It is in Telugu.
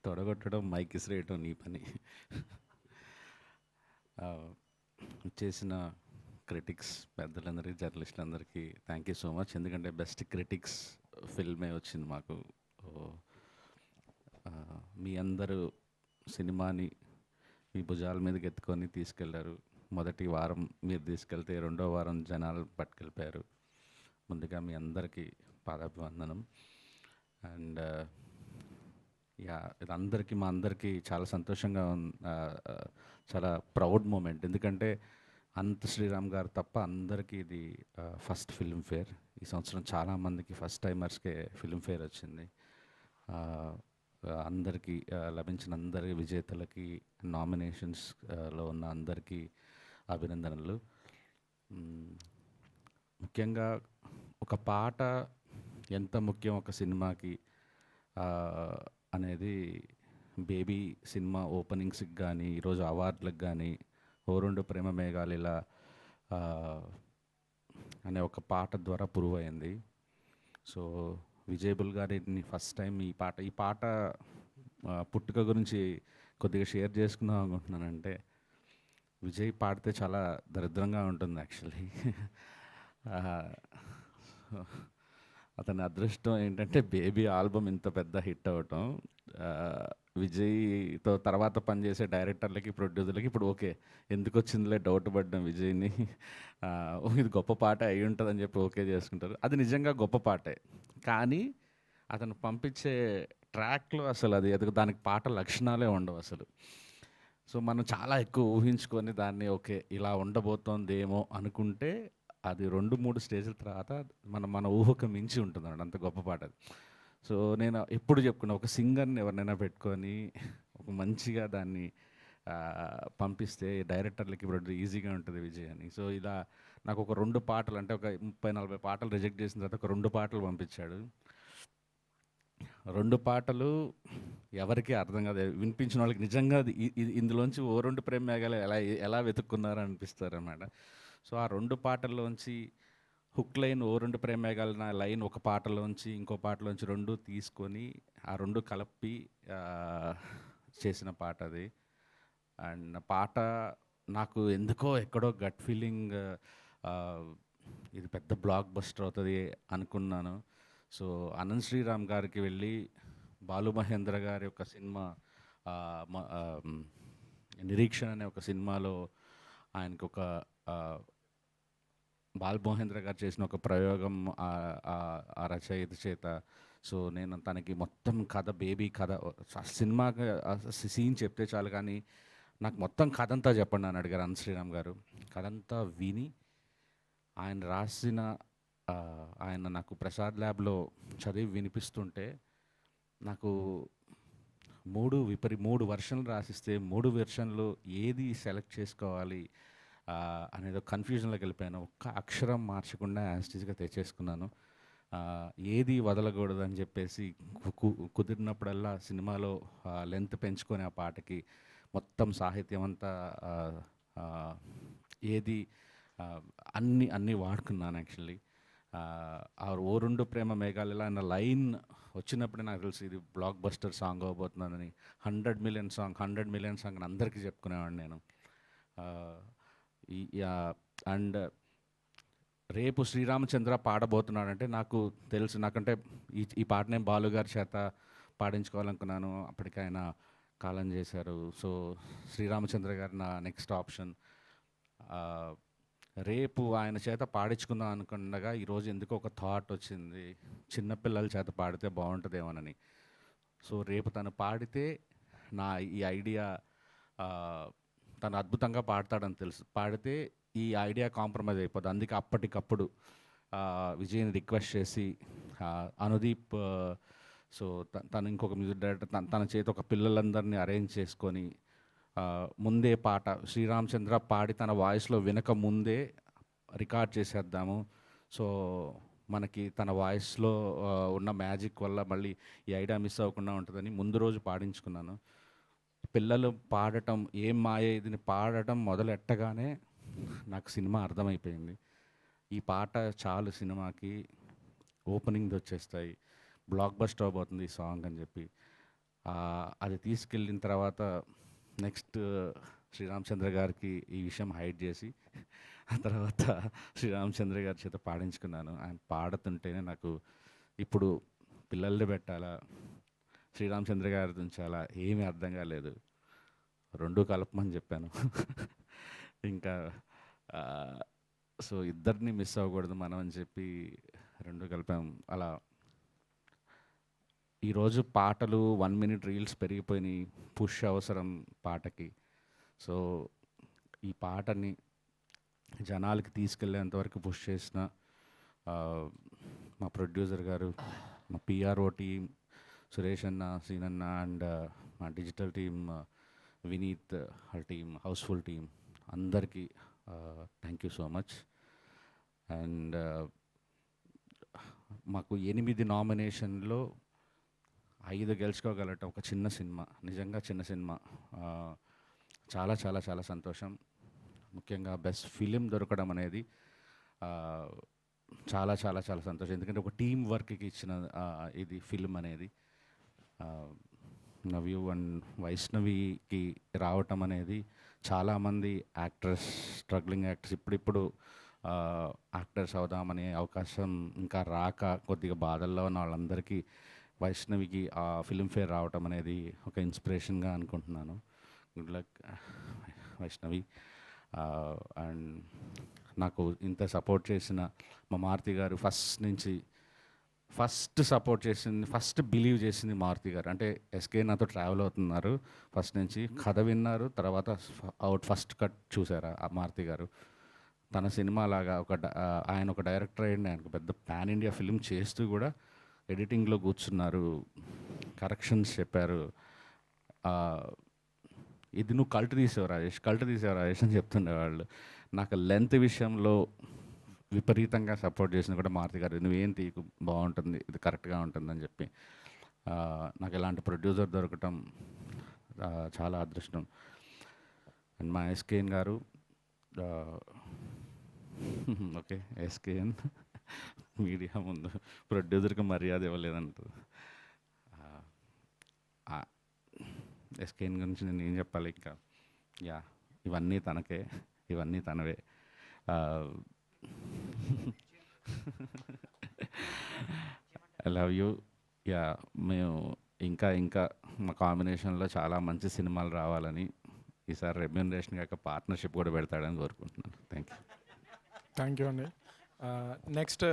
తొడగొట్టడం, మైక్ ఇసిరేయటం నీ పని. ఆ, చేసిన క్రిటిక్స్ పెద్దలందరికీ, జర్నలిస్టులందరికీ థ్యాంక్ యూ సో మచ్. ఎందుకంటే బెస్ట్ క్రిటిక్స్ ఫిల్మే వచ్చింది మాకు. ఓ, ఆ, మీ అందరూ సినిమాని మీ భుజాల మీదకి ఎత్తుకొని తీసుకెళ్లారు. మొదటి వారం మీరు తీసుకెళ్తే రెండో వారం జనాలు పట్టుకెళ్ళిపోయారు. ముందుగా మీ అందరికీ పాదాభివందనం. అండ్ యా, ఇది అందరికీ మా అందరికీ చాలా సంతోషంగా చాలా ప్రౌడ్ మూమెంట్. ఎందుకంటే అంత శ్రీరామ్ గారు తప్ప అందరికీ ఇది ఫస్ట్ ఫిల్మ్ఫేర్. ఈ సంవత్సరం చాలామందికి ఫస్ట్ టైమర్స్కే ఫిల్మ్ఫేర్ వచ్చింది. ఆ, అందరికీ లభించిన అందరి విజేతలకి, నామినేషన్స్లో ఉన్న అందరికీ అభినందనలు. మ్, ముఖ్యంగా ఒక పాట ఎంత ముఖ్యం ఒక సినిమాకి ఆ, అనేది బేబీ సినిమా ఓపెనింగ్స్కి కానీ, ఈరోజు అవార్డులకు కానీ, ఓ రెండు ప్రేమ మేఘాలు ఇలా ఆ, అనే ఒక పాట ద్వారా ప్రూవ్ అయింది. సో విజయబుల్ గారిని ఫస్ట్ టైం ఈ పాట పుట్టుక గురించి కొద్దిగా షేర్ చేసుకుందాం అనుకుంటున్నానంటే, విజయ్ పాడితే చాలా దరిద్రంగా ఉంటుంది యాక్చువల్లీ. అతని అదృష్టం ఏంటంటే బేబీ ఆల్బమ్ ఇంత పెద్ద హిట్ అవ్వటం. ఆ, విజయ్తో తర్వాత పనిచేసే డైరెక్టర్లకి, ప్రొడ్యూసర్లకి ఇప్పుడు ఓకే, ఎందుకు వచ్చిందిలే డౌట్ పడ్డాం విజయ్ని. ఇది గొప్ప పాట అయి ఉంటుందని చెప్పి ఓకే చేసుకుంటారు. అది నిజంగా గొప్ప పాటే, కానీ అతను పంపించే ట్రాక్లో అసలు అది దానికి పాట లక్షణాలే ఉండవు అసలు. సో మనం చాలా ఎక్కువ ఊహించుకొని దాన్ని ఓకే ఇలా ఉండబోతోందేమో అనుకుంటే అది 2-3 స్టేజ్ల తర్వాత మన ఊహకు మించి ఉంటుంది అన్నమాట. అంత గొప్ప పాట అది. సో నేను ఎప్పుడు చెప్పుకున్నా, ఒక సింగర్ని ఎవరినైనా పెట్టుకొని ఒక మంచిగా దాన్ని పంపిస్తే డైరెక్టర్లకి ఇప్పుడు ఈజీగా ఉంటుంది విజయ్ అని. సో ఇలా నాకు ఒక 2 పాటలు, అంటే ఒక 30-40 పాటలు రిజెక్ట్ చేసిన తర్వాత ఒక 2 పాటలు పంపించాడు. 2 పాటలు ఎవరికీ అర్థం కాదు. వినిపించిన వాళ్ళకి నిజంగా ఇందులోంచి ఓ 2 ప్రేమ మేఘాలు ఎలా ఎలా వెతుక్కున్నారో అనిపిస్తారు అన్నమాట. సో ఆ 2 పాటల్లోంచి హుక్ లైన్, ఓ 2 ప్రేమ మేఘాలు నా లైన్ ఒక పాటలోంచి ఇంకో పాటలోంచి 2 తీసుకొని ఆ 2 కలిపి ఆ, చేసిన పాట అది. అండ్ పాట నాకు ఎందుకో ఎక్కడో గట్ ఫీలింగ్ ఇది పెద్ద బ్లాక్ బస్టర్ అవుతుంది అనుకున్నాను. సో అనంత్ శ్రీరామ్ గారికి వెళ్ళి బాలు మహేంద్ర గారి యొక్క సినిమా ఆ, నిరీక్షణ అనే ఒక సినిమాలో ఆయనకు ఒక బాల్ మహేంద్ర గారు చేసిన ఒక ప్రయోగం ఆ రచయిత చేత. సో నేను తనకి మొత్తం కథ, బేబీ కథ, సినిమా సీన్ చెప్తే చాలు కానీ నాకు మొత్తం కథ అంతా చెప్పండి అని అడిగారు అనంత్ శ్రీరామ్ గారు. కథ అంతా విని ఆయన రాసిన ఆయన నాకు ప్రసాద్ ల్యాబ్లో చదివి వినిపిస్తుంటే నాకు 3 వెర్షన్లు రాసిస్తే 3 వెర్షన్లు ఏది సెలెక్ట్ చేసుకోవాలి అనేది కన్ఫ్యూజన్లోకి వెళ్ళిపోయాను. ఒక్క అక్షరం మార్చకుండా యాస్టీస్గా తెచ్చేసుకున్నాను. ఏది వదలకూడదు అని చెప్పేసి కుదిరినప్పుడల్లా సినిమాలో లెంత్ పెంచుకొని ఆ పాటకి మొత్తం సాహిత్యం అంతా ఏది అన్నీ వాడుకున్నాను యాక్చువల్లీ. ఆ ఓ 2 ప్రేమ మేఘాలు అన్న లైన్ వచ్చినప్పుడే నాకు తెలుసు ఇది బ్లాక్ బస్టర్ సాంగ్ అవ్వబోతున్నానని. 100 మిలియన్ సాంగ్ అని అందరికీ చెప్పుకునేవాడిని నేను. అండ్ రేపు శ్రీరామచంద్ర పాడబోతున్నాడంటే నాకు తెలుసు, నాకంటే ఈ పాట నేను బాలుగారి చేత పాడించుకోవాలనుకున్నాను. అప్పటికి ఆయన కాలం చేశారు. సో శ్రీరామచంద్ర గారు నా నెక్స్ట్ ఆప్షన్. రేపు ఆయన చేత పాడించుకుందాం అనుకుండగా ఈరోజు ఎందుకో ఒక థాట్ వచ్చింది, చిన్నపిల్లల చేత పాడితే బాగుంటుందేమోనని. సో రేపు తను పాడితే నా ఈ ఐడియా, తను అద్భుతంగా పాడతాడని తెలుసు, పాడితే ఈ ఐడియా కాంప్రమైజ్ అయిపోద్ది. అందుకే అప్పటికప్పుడు విజయ్ని రిక్వెస్ట్ చేసి అనుదీప్, సో తను ఇంకొక మ్యూజిక్ డైరెక్టర్, తన చేతి ఒక పిల్లలందరినీ అరేంజ్ చేసుకొని ముందే పాట శ్రీరామచంద్ర పాడి తన వాయిస్లో వినక ముందే రికార్డ్ చేసేద్దాము. సో మనకి తన వాయిస్లో ఉన్న మ్యాజిక్ వల్ల మళ్ళీ ఈ ఐడియా మిస్ అవ్వకుండా ఉంటుందని ముందు రోజు పాడించుకున్నాను. పిల్లలు పాడటం, ఏం మాయ ఇదిని పాడటం మొదలెట్టగానే నాకు సినిమా అర్థమైపోయింది. ఈ పాట చాలు సినిమాకి, ఓపెనింగ్ వచ్చేస్తాయి, బ్లాక్ బస్టర్ అవబోతుంది ఈ సాంగ్ అని చెప్పి. అది తీసుకెళ్ళిన తర్వాత నెక్స్ట్ శ్రీరామచంద్ర గారికి ఈ విషయం హైడ్ చేసి ఆ తర్వాత శ్రీరామచంద్ర గారి చేత పాడించుకున్నాను. ఆయన పాడుతుంటేనే నాకు ఇప్పుడు పిల్లల్ని పెట్టాలా, శ్రీరామచంద్ర గారి ఉంచాలా ఏమీ అర్థం కాలేదు. రెండూ కలపమని చెప్పాను. ఇంకా సో ఇద్దరిని మిస్ అవ్వకూడదు మనం అని చెప్పి రెండు కలిపాం. అలా ఈరోజు పాటలు 1 minute రీల్స్ పెరిగిపోయినాయి. పుష్ అవసరం పాటకి. సో ఈ పాటని జనాలకి తీసుకెళ్ళేంతవరకు పుష్ చేసిన మా ప్రొడ్యూసర్ గారు, మా పిఆర్ఓ టీం, సురేష్ అన్న, సీనన్న అండ్ మా డిజిటల్ టీం వినీత్, వాళ్ళ టీం, హౌస్ఫుల్ టీం అందరికీ thank you so much. And మాకు 8 నామినేషన్లో 5 గెలుచుకోగలటం ఒక చిన్న సినిమా, నిజంగా చిన్న సినిమా. చాలా చాలా చాలా సంతోషం. ముఖ్యంగా బెస్ట్ ఫిలిం దొరకడం అనేది చాలా చాలా చాలా సంతోషం. ఎందుకంటే ఒక టీం వర్క్కి ఇచ్చిన ఇది ఫిలిం అనేది. నవ్యు అండ్ వైష్ణవికి రావటం అనేది చాలామంది యాక్టర్స్, స్ట్రగ్లింగ్ యాక్టర్స్ ఇప్పుడిప్పుడు యాక్టర్స్ అవుదామనే అవకాశం ఇంకా రాక కొద్దిగా బాధల్లో ఉన్న వాళ్ళందరికీ వైష్ణవికి ఆ ఫిల్మ్ఫేర్ రావటం అనేది ఒక ఇన్స్పిరేషన్గా అనుకుంటున్నాను. Good luck Vaishnavi. అండ్ నాకు ఇంత సపోర్ట్ చేసిన మా మారుతి గారు, ఫస్ట్ సపోర్ట్ చేసింది, ఫస్ట్ బిలీవ్ చేసింది మారుతి గారు. అంటే ఎస్కే నాతో ట్రావెల్ అవుతున్నారు ఫస్ట్ నుంచి, కథ విన్నారు, తర్వాత ఫస్ట్ కట్ చూసారా ఆ మారుతి గారు. తన సినిమా లాగా ఆయన ఒక డైరెక్టర్ అయ్యండి, ఆయనకు పెద్ద పాన్ ఇండియా ఫిలిం చేస్తూ కూడా ఎడిటింగ్లో కూర్చున్నారు, కరెక్షన్స్ చెప్పారు. ఇది నువ్వు కల్ట్ తీసావు రాజేష్ అని చెప్తుండేవాళ్ళు. నాకు లెంత్ విషయంలో విపరీతంగా సపోర్ట్ చేసింది కూడా మారుతి గారు. నువ్వేం తీకు, బాగుంటుంది, ఇది కరెక్ట్గా ఉంటుందని చెప్పి. నాకు ఇలాంటి ప్రొడ్యూసర్ దొరకటం చాలా అదృష్టం. అండ్ మా ఎస్కేఎన్ గారు, ఓకే ఎస్కేఎన్ మీడియా ముందు ప్రొడ్యూసర్కి మర్యాద ఇవ్వలేదంటారు. ఎస్కేఎన్ గురించి నేను ఏం చెప్పాలి ఇంకా. యా, ఇవన్నీ తనకే, ఇవన్నీ తనవే. I love you. యా, మేము ఇంకా మా కాంబినేషన్లో చాలా మంచి సినిమాలు రావాలని, ఈసారి రెమ్యూనరేషన్ కాక పార్ట్నర్షిప్ కూడా పెడతాడని కోరుకుంటున్నాను. థ్యాంక్ యూ అండి. నెక్స్ట్